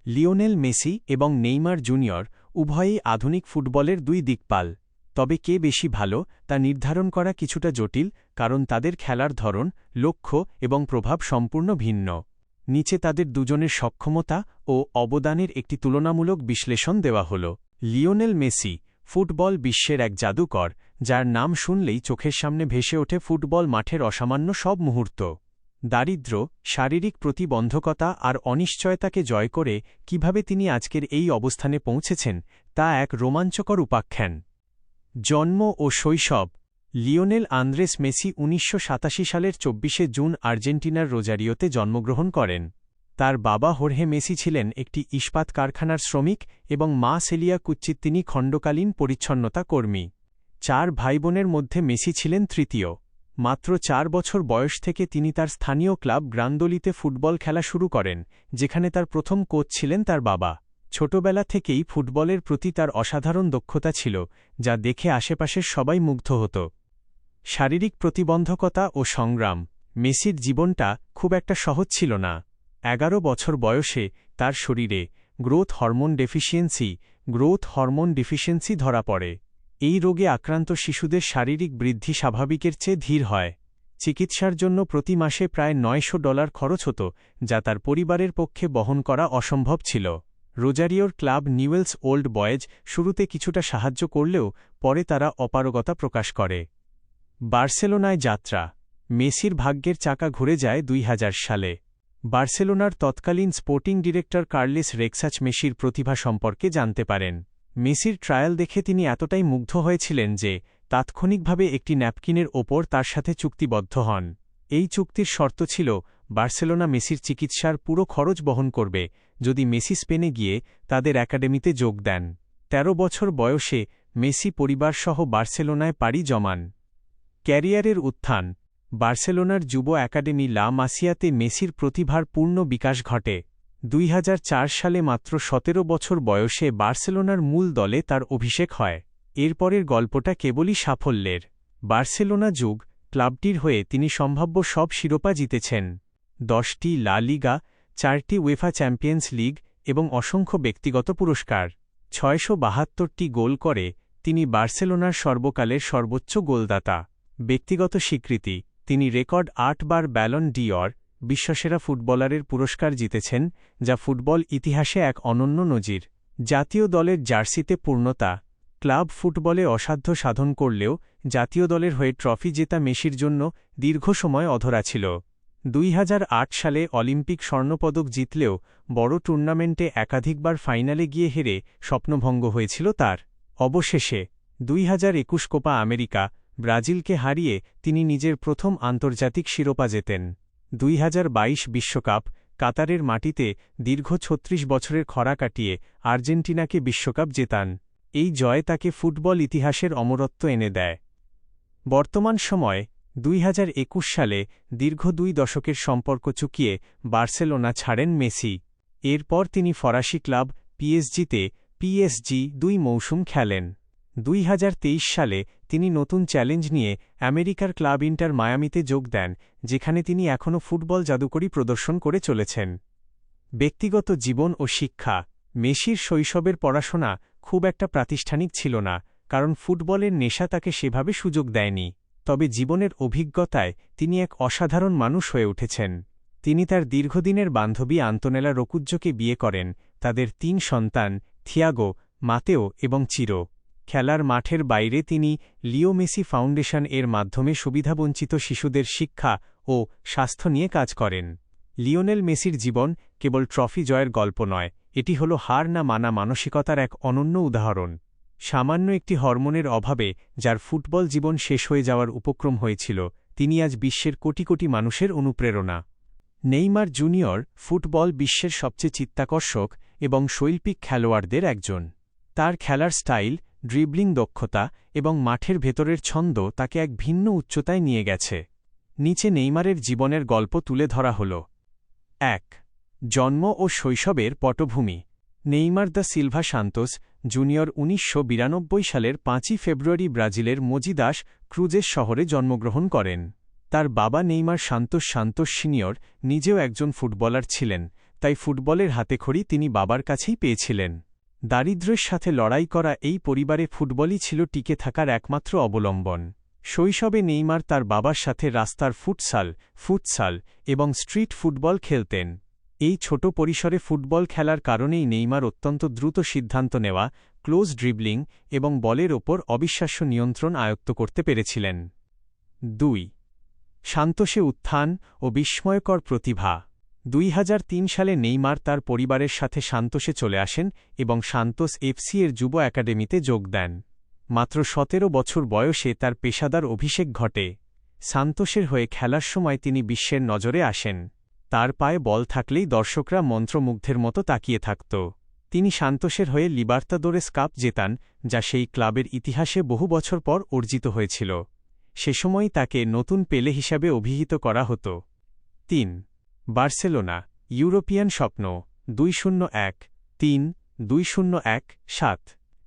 Lionel Messi এবং Neymar junior উভয়েই আধুনিক ফুটবলের দুই দিকপাল। তবে কে বেশি ভালো তা নির্ধারণ করা কিছুটা জটিল, কারণ তাদের খেলার ধরন, লক্ষ্য এবং প্রভাব সম্পূর্ণ ভিন্ন। নিচে তাদের দুজনের সক্ষমতা ও অবদানের একটি তুলনামূলক বিশ্লেষণ দেওয়া হল। লিওনেল মেসি ফুটবল বিশ্বের এক জাদুকর, যার নাম শুনলেই চোখের সামনে ভেসে ওঠে ফুটবল মাঠের অসামান্য সব মুহূর্ত। দারিদ্র্য, শারীরিক প্রতিবন্ধকতা আর অনিশ্চয়তাকে জয় করে কিভাবে তিনি আজকের এই অবস্থানে পৌঁছেছেন তা এক রোমাঞ্চকর উপাখ্যান। জন্ম ও শৈশব। লিওনেল আন্দ্রেস মেসি ১৯৮৭ সালের ২৪শে জুন আর্জেন্টিনার রোজারিওতে জন্মগ্রহণ করেন। তার বাবা হোর্হে মেসি ছিলেন একটি ইস্পাত কারখানার শ্রমিক এবং মা সেলিয়া কুচ্চিত তিনি খণ্ডকালীন পরিচ্ছন্নতা কর্মী। ৪ ভাইবোনের মধ্যে মেসি ছিলেন তৃতীয়। মাত্র ৪ বছর বয়স থেকে তিনি তার স্থানীয় ক্লাব গ্রান্দোলিতে ফুটবল খেলা শুরু করেন, যেখানে তার প্রথম কোচ ছিলেন তার বাবা। ছোটবেলা থেকেই ফুটবলের প্রতি তার অসাধারণ দক্ষতা ছিল, যা দেখে আশেপাশের সবাই মুগ্ধ হতো। শারীরিক প্রতিবন্ধকতা ও সংগ্রাম। মেসির জীবনটা খুব একটা সহজ ছিল না। ১১ বছর বয়সে তার শরীরে গ্রোথ হরমোন ডেফিসিয়েন্সি ধরা পড়ে। এই রোগে আক্রান্ত শিশুদের শারীরিক বৃদ্ধি স্বাভাবিকের চেয়ে ধীর হয়। চিকিৎসার জন্য প্রতি মাসে প্রায় $৯০০ খরচ হতো, যা তার পরিবারের পক্ষে বহন করা অসম্ভব ছিল। রোজারিওর ক্লাব নিউয়েলস ওল্ড বয়েজ শুরুতে কিছুটা সাহায্য করলেও পরে তারা অপারগতা প্রকাশ করে। বার্সেলোনায় যাত্রা। মেসির ভাগ্যের চাকা ঘুরে যায় ২০০০ সালে। বার্সেলোনার তৎকালীন স্পোর্টিং ডিরেক্টর কার্লেস রেক্সাচ মেসির প্রতিভা সম্পর্কে জানতে পারেন। মেসির ট্রায়াল দেখে তিনি এতটাই মুগ্ধ হয়েছিলেন যে তাৎক্ষণিকভাবে একটি ন্যাপকিনের ওপর তার সাথে চুক্তিবদ্ধ হন। এই চুক্তির শর্ত ছিল বার্সেলোনা মেসির চিকিৎসার পুরো খরচ বহন করবে যদি মেসি স্পেনে গিয়ে তাদের একাডেমিতে যোগ দেন। ১৩ বছর বয়সে মেসি পরিবারসহ বার্সেলোনায় পাড়ি জমান। ক্যারিয়ারের উত্থান। বার্সেলোনার যুব একাডেমি লা মাসিয়াতে মেসির প্রতিভার পূর্ণ বিকাশ ঘটে। ২০০৪ সালে মাত্র ১৭ বছর বয়সে বার্সেলোনার মূল দলে তার অভিষেক হয়। এরপরের গল্পটা কেবলই সাফল্যের। বার্সেলোনা যুগ ক্লাবটির হয়ে তিনি সম্ভাব্য সব শিরোপা জিতেছেন। ১০টি লা লিগা, ৪টি উয়েফা চ্যাম্পিয়ন্স লিগ এবং অসংখ্য ব্যক্তিগত পুরস্কার। ৬৭২টি গোল করে তিনি বার্সেলোনার সর্বকালের সর্বোচ্চ গোলদাতা। ব্যক্তিগত স্বীকৃতি। তিনি রেকর্ড ৮ বার ব্যালন ডি'অর বিশ্বসেরা ফুটবলারের পুরস্কার জিতেছেন, যা ফুটবল ইতিহাসে এক অনন্য নজির। জাতীয় দলের জার্সিতে পূর্ণতা। ক্লাব ফুটবলে অসাধ্য সাধন করলেও জাতীয় দলের হয়ে ট্রফি জেতা মেসির জন্য দীর্ঘ সময় অধরা ছিল। ২০০৮ সালে অলিম্পিক স্বর্ণপদক জিতলেও বড় টুর্নামেন্টে একাধিকবার ফাইনালে গিয়ে হেরে স্বপ্নভঙ্গ হয়েছিল তার। অবশেষে ২০২১ কোপা আমেরিকা ব্রাজিলকে হারিয়ে তিনি নিজের প্রথম আন্তর্জাতিক শিরোপা জেতেন। ২০২২ বিশ্বকাপ কাতারের মাটিতে দীর্ঘ ৩৬ বছরের খরা কাটিয়ে আর্জেন্টিনাকে বিশ্বকাপ জেতান। এই জয় তাকে ফুটবল ইতিহাসের অমরত্ব এনে দেয়। বর্তমান সময় ২০২১ সালে দীর্ঘ ২ দশকের সম্পর্ক চুকিয়ে বার্সেলোনা ছাড়েন মেসি। এরপর তিনি ফরাসি ক্লাব পিএসজিতে ২ মৌসুম খেলেন। ২০২৩ সালে তিনি নতুন চ্যালেঞ্জ নিয়ে আমেরিকার ক্লাব ইন্টার মায়ামিতে যোগ দেন, যেখানে তিনি এখনও ফুটবল জাদুকরী প্রদর্শন করে চলেছেন। ব্যক্তিগত জীবন ও শিক্ষা। মেসির শৈশবের পড়াশোনা খুব একটা প্রাতিষ্ঠানিক ছিল না, কারণ ফুটবলের নেশা তাকে সেভাবে সুযোগ দেয়নি। তবে জীবনের অভিজ্ঞতায় তিনি এক অসাধারণ মানুষ হয়ে উঠেছেন। তিনি তার দীর্ঘদিনের বান্ধবী আন্তোনেলা রোকুজ্জোকে বিয়ে করেন। তাদের ৩ সন্তান থিয়াগো, মাতেও এবং চিরো। খেলার মাঠের বাইরে তিনি লিও মেসি ফাউন্ডেশন এর মাধ্যমে সুবিধাবঞ্চিত শিশুদের শিক্ষা ও স্বাস্থ্য নিয়ে কাজ করেন। লিওনেল মেসির জীবন কেবল ট্রফি জয়ের গল্প নয়, এটি হল হার না মানা মানসিকতার এক অনন্য উদাহরণ। সামান্য একটি হরমোনের অভাবে যার ফুটবল জীবন শেষ হয়ে যাওয়ার উপক্রম হয়েছিল, তিনি আজ বিশ্বের কোটি কোটি মানুষের অনুপ্রেরণা। নেইমার জুনিয়র ফুটবল বিশ্বের সবচেয়ে চিত্তাকর্ষক এবং শৈল্পিক খেলোয়াড়দের একজন। তার খেলার স্টাইল, ড্রিবলিং দক্ষতা এবং মাঠের ভেতরের ছন্দ তাকে এক ভিন্ন উচ্চতায় নিয়ে গেছে। নিচে নেইমারের জীবনের গল্প তুলে ধরা হল। ১. জন্ম ও শৈশবের পটভূমি। Neymar da Silva Santos junior ১৯৯২ সালের ৫ই ফেব্রুয়ারি ব্রাজিলের মোজিদাস ক্রুজেস শহরে জন্মগ্রহণ করেন। তার বাবা নেইমার সান্তোস সিনিয়র নিজেও একজন ফুটবলার ছিলেন। তাই ফুটবলের হাতেখড়ি তিনি বাবার কাছেই পেয়েছিলেন। দারিদ্র্যের সাথে লড়াই করা এই পরিবারে ফুটবলই ছিল টিকে থাকার একমাত্র অবলম্বন। শৈশবে নেইমার তার বাবার সাথে রাস্তার ফুটসাল এবং স্ট্রিট ফুটবল খেলতেন। এই ছোট পরিসরে ফুটবল খেলার কারণেই নেইমার অত্যন্ত দ্রুত সিদ্ধান্ত নেওয়া, ক্লোজ ড্রিবলিং এবং বলের ওপর অবিশ্বাস্য নিয়ন্ত্রণ আয়ত্ত করতে পেরেছিলেন। 2. সান্তোসে উত্থান ও বিস্ময়কর প্রতিভা। 2003 সালে নেইমার তার পরিবারের সাথে সান্তোসে চলে আসেন এবং সান্তোস এফসি এর যুব একাডেমিতে যোগ দেন। মাত্র 17 বছর বয়সে তার পেশাদার অভিষেক ঘটে। সান্তোসের হয়ে খেলার সময় তিনি বিশ্বের নজরে আসেন। তার পায়ে বল থাকলেই দর্শকরা মন্ত্রমুগ্ধের মতো তাকিয়ে থাকত। তিনি সান্তোসের হয়ে লিবার্তাদোরেস কাপ জেতান, যা সেই ক্লাবের ইতিহাসে বহু বছর পর অর্জিত হয়েছিল। সে সময় তাকে নতুন পেলে হিসাবে অভিহিত করা হতো। 3. বার্সেলোনা, ইউরোপিয়ান স্বপ্ন। 2001-3-2017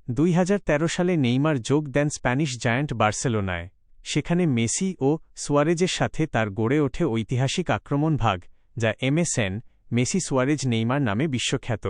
2013 সালে নেইমার যোগ দেন স্প্যানিশ জায়ান্ট বার্সেলোনায়। সেখানে মেসি ও সুয়ারেজের সাথে তার গড়ে ওঠে ঐতিহাসিক আক্রমণভাগ, যা MSN মেসি সুয়ারেজ নেইমার নামে বিশ্বখ্যাত।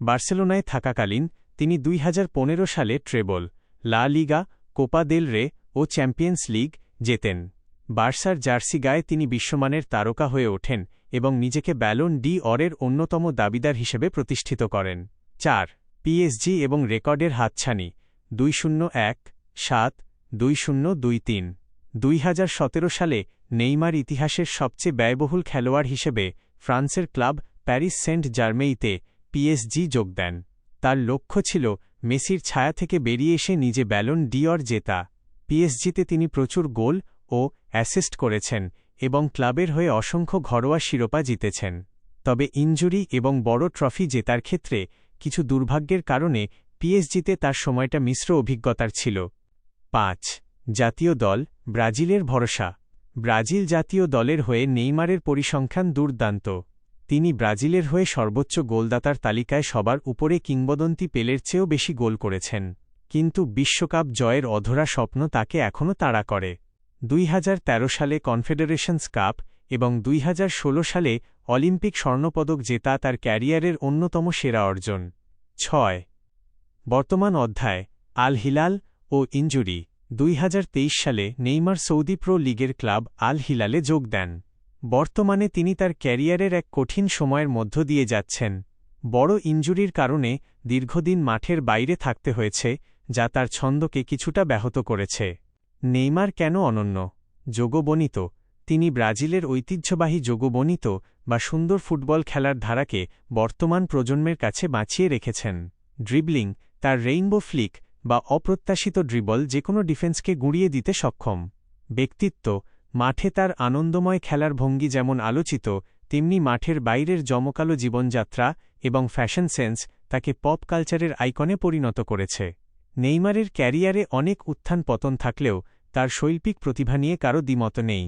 বার্সেলোনায় থাকাকালীন তিনি 2015 সালে ট্রেবল, লা লিগা, কোপা দেল রে ও চ্যাম্পিয়ন্স লিগ জেতেন। বার্সার জার্সি গায়ে তিনি বিশ্বমানের তারকা হয়ে ওঠেন এবং নিজেকে ব্যালন ডি অরের অন্যতম দাবিদার হিসেবে প্রতিষ্ঠিত করেন। 4. পিএসজি এবং রেকর্ডের হাতছানি। 2001-7-2023 2017 সালে নেইমার ইতিহাসের সবচেয়ে ব্যয়বহুল খেলোয়াড় হিসেবে ফ্রান্সের ক্লাব প্যারিস সেন্ট জার্মেইতে পিএসজি যোগ দেন। তার লক্ষ্য ছিল মেসির ছায়া থেকে বেরিয়ে এসে নিজে ব্যালন ডি অর জেতা। পিএসজিতে তিনি প্রচুর গোল ও অ্যাসিস্ট করেছেন এবং ক্লাবের হয়ে অসংখ্য ঘরোয়া শিরোপা জিতেছেন। তবে ইনজুরি এবং বড় ট্রফি জেতার ক্ষেত্রে কিছু দুর্ভাগ্যের কারণে পিএসজিতে তার সময়টা মিশ্র অভিজ্ঞতার ছিল। 5. জাতীয় দল, ব্রাজিলের ভরসা। ব্রাজিল জাতীয় দলের হয়ে নেইমারের পরিসংখ্যান দুর্দান্ত। তিনি ব্রাজিলের হয়ে সর্বোচ্চ গোলদাতার তালিকায় সবার উপরে কিংবদন্তি পেলের চেয়েও বেশি গোল করেছেন। কিন্তু বিশ্বকাপ জয়ের অধরা স্বপ্ন তাকে এখনও তাড়া করে। 2013 সালে কনফেডারেশনস কাপ এবং 2016 সালে অলিম্পিক স্বর্ণপদক জেতা তার ক্যারিয়ারের অন্যতম সেরা অর্জন। 6. বর্তমান অধ্যায়, আল হিলাল ও ইনজুরি। 2023 সালে নেইমার সৌদি প্রো লিগের ক্লাব আল হিলালে যোগ দেন। বর্তমানে তিনি তার ক্যারিয়ারের এক কঠিন সময়ের মধ্য দিয়ে যাচ্ছেন। বড় ইনজুরির কারণে দীর্ঘদিন মাঠের বাইরে থাকতে হয়েছে, যা তার ছন্দকে কিছুটা ব্যাহত করেছে। নেইমার কেন অনন্য? যোগবনিত। তিনি ব্রাজিলের ঐতিহ্যবাহী যোগবনিত বা সুন্দর ফুটবল খেলার ধারাকে বর্তমান প্রজন্মের কাছে বাঁচিয়ে রেখেছেন। ড্রিবলিং, তার রেইনবো ফ্লিক বা অপ্রত্যাশিত ড্রিবল যেকোনো ডিফেন্সকে গুঁড়িয়ে দিতে সক্ষম। ব্যক্তিত্ব, মাঠে তার আনন্দময় খেলার ভঙ্গি যেমন আলোচিত, তেমনি মাঠের বাইরের জমকালো জীবনযাত্রা এবং ফ্যাশন সেন্স তাকে পপ কালচারের আইকনে পরিণত করেছে। নেইমারের ক্যারিয়ারে অনেক উত্থান পতন থাকলেও তার শৈল্পিক প্রতিভা নিয়ে কারও দ্বিমত নেই।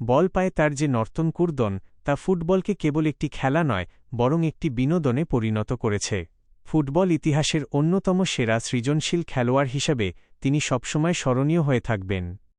বল পায়ে তার যে নর্তন কুর্দন, তা ফুটবলকে কেবল একটি খেলা নয়, বরং একটি বিনোদনে পরিণত করেছে। ফুটবল ইতিহাসের অন্যতম সেরা সৃজনশীল খেলোয়াড় হিসাবে তিনি সবসময় স্মরণীয় হয়ে থাকবেন।